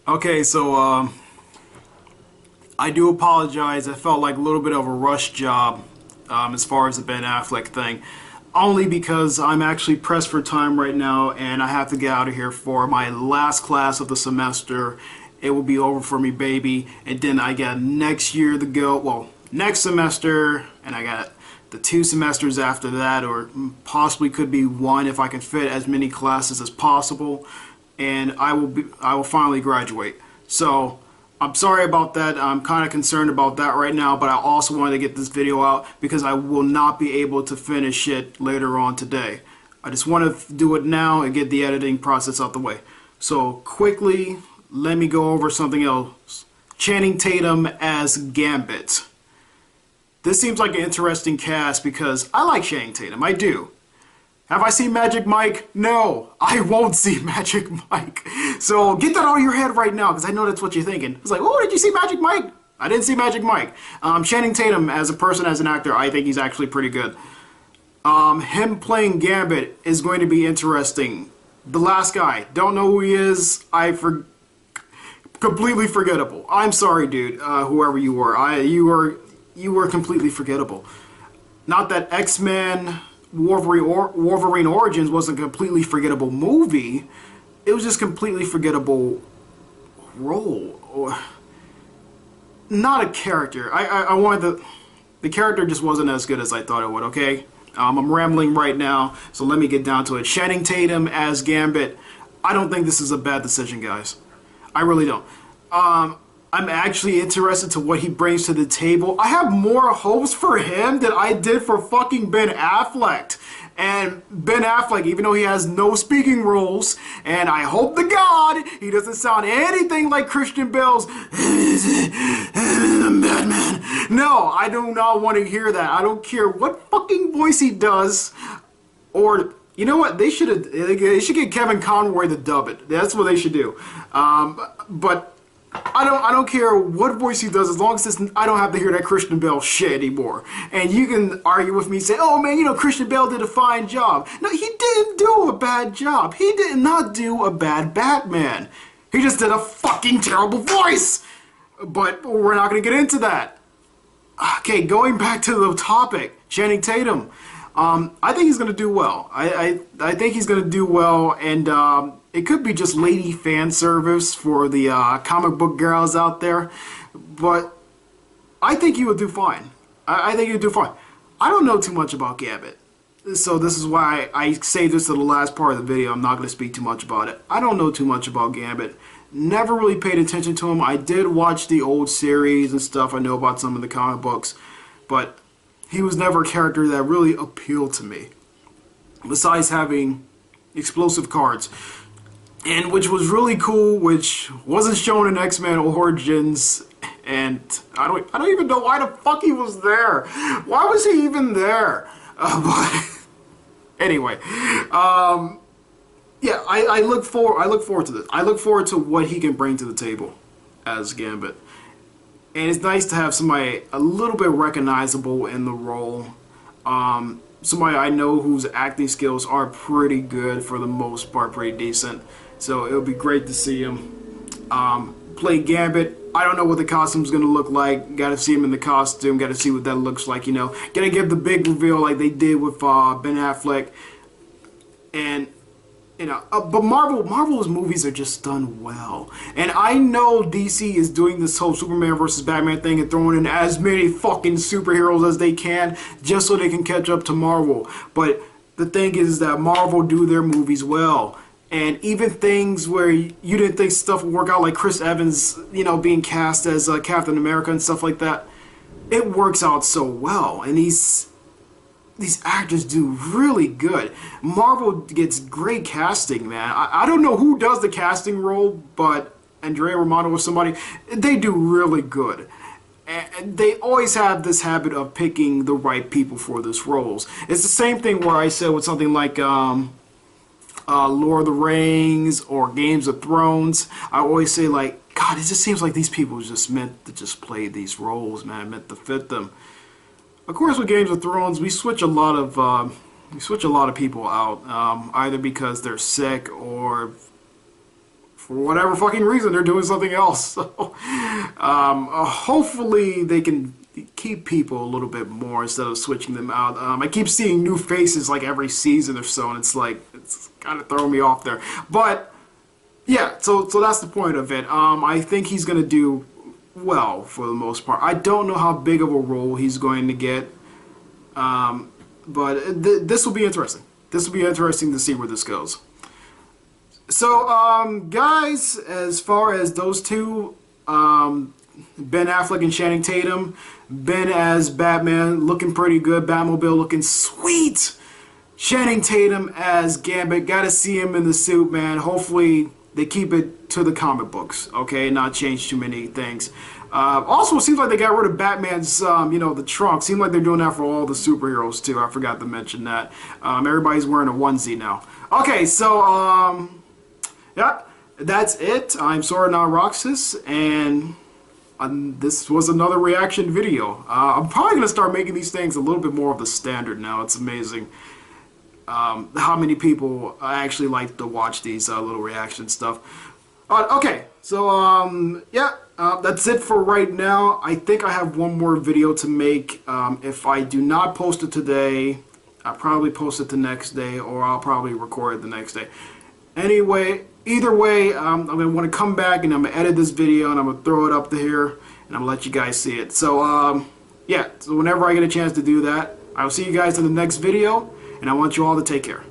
Okay, so I do apologize. I felt like a little bit of a rush job as far as the Ben Affleck thing, only because I'm actually pressed for time right now and I have to get out of here for my last class of the semester. It will be over for me, baby, and then I got next year to go. Well, next semester, and I got the 2 semesters after that, or possibly could be one if I can fit as many classes as possible, and I will finally graduate. So I'm sorry about that. I'm kind of concerned about that right now, but I also wanted to get this video out because I will not be able to finish it later on today. I just want to do it now and get the editing process out the way. So quickly, let me go over something else. Channing Tatum as Gambit. This seems like an interesting cast because I like Channing Tatum. I do. Have I seen Magic Mike? No, I won't see Magic Mike. So get that out of your head right now because I know that's what you're thinking. It's like, oh, did you see Magic Mike? I didn't see Magic Mike. Channing Tatum as a person, as an actor, I think he's actually pretty good. Him playing Gambit is going to be interesting. The last guy, don't know who he is. Completely forgettable. I'm sorry, dude. Whoever you were, you were completely forgettable. Not that X-Men Wolverine Origins was a completely forgettable movie. It was just completely forgettable role, or not a character. I wanted the character just wasn't as good as I thought it would. Okay, I'm rambling right now, so let me get down to it. Channing Tatum as Gambit. I don't think this is a bad decision, guys. I really don't. I'm actually interested to what he brings to the table. I have more hopes for him than I did for fucking Ben Affleck. And Ben Affleck, even though he has no speaking roles, and I hope to God he doesn't sound anything like Christian Bale's Batman. No, I do not want to hear that. I don't care what fucking voice he does. Or, you know what? They should get Kevin Conroy to dub it. That's what they should do. But I don't care what voice he does as long as I don't have to hear that Christian Bale shit anymore. And you can argue with me, say, oh man, you know, Christian Bale did a fine job. No, he didn't do a bad job. He did not do a bad Batman. He just did a fucking terrible voice. But we're not going to get into that. Okay, going back to the topic, Channing Tatum. I think he's going to do well. I think he's going to do well, and it could be just lady fan service for the comic book girls out there, but I think he will do fine. I think he'll do fine. I don't know too much about Gambit, so this is why I saved this to the last part of the video. I'm not going to speak too much about it. I don't know too much about Gambit. Never really paid attention to him. I did watch the old series and stuff. I know about some of the comic books, but he was never a character that really appealed to me, besides having explosive cards, and which was really cool, which wasn't shown in X-Men Origins, and I don't even know why the fuck he was there. Why was he even there? But anyway, yeah, I look forward to this. I look forward to what he can bring to the table as Gambit. And it's nice to have somebody a little bit recognizable in the role. Somebody I know whose acting skills are pretty good for the most part, pretty decent. So it'll be great to see him play Gambit. I don't know what the costume's going to look like. Got to see him in the costume. Got to see what that looks like, you know. Got to give the big reveal like they did with Ben Affleck. And you know, but Marvel's movies are just done well. And I know DC is doing this whole Superman versus Batman thing and throwing in as many fucking superheroes as they can just so they can catch up to Marvel. But the thing is that Marvel do their movies well. And even things where you didn't think stuff would work out, like Chris Evans, you know, being cast as Captain America and stuff like that, it works out so well. And these actors do really good. Marvel gets great casting, man. I don't know who does the casting role, but Andrea Romano or somebody, they do really good. And they always have this habit of picking the right people for these roles. It's the same thing where I said with something like Lord of the Rings or Games of Thrones. I always say, like, God, it just seems like these people just meant to just play these roles, man, meant to fit them. Of course, with Games of Thrones, we switch a lot of people out, either because they're sick or for whatever fucking reason, they're doing something else. So, hopefully they can keep people a little bit more instead of switching them out. I keep seeing new faces like every season or so, and it's like, it's kind of throwing me off there. But yeah, so that's the point of it. I think he's going to do well for the most part. I don't know how big of a role he's going to get, but this will be interesting. This will be interesting to see where this goes. So, guys, as far as those two, Ben Affleck and Channing Tatum, Ben as Batman looking pretty good, Batmobile looking sweet. Channing Tatum as Gambit, gotta see him in the suit, man. Hopefully they keep it to the comic books, okay, not change too many things. Also, it seems like they got rid of Batman's, the trunk. Seems like they're doing that for all the superheroes, too. I forgot to mention that. Everybody's wearing a onesie now. Okay, so, yeah, that's it. I'm Sora Roxas, and this was another reaction video. I'm probably going to start making these things a little bit more of the standard now. It's amazing how many people actually like to watch these little reaction stuff. Okay, so yeah, that's it for right now. I think I have one more video to make. If I do not post it today, I'll probably post it the next day, or I'll probably record it the next day. Anyway, either way, I'm going to want to come back and I'm going to edit this video and I'm going to throw it up to here and I'm going to let you guys see it. So, yeah, so whenever I get a chance to do that, I'll see you guys in the next video, and I want you all to take care.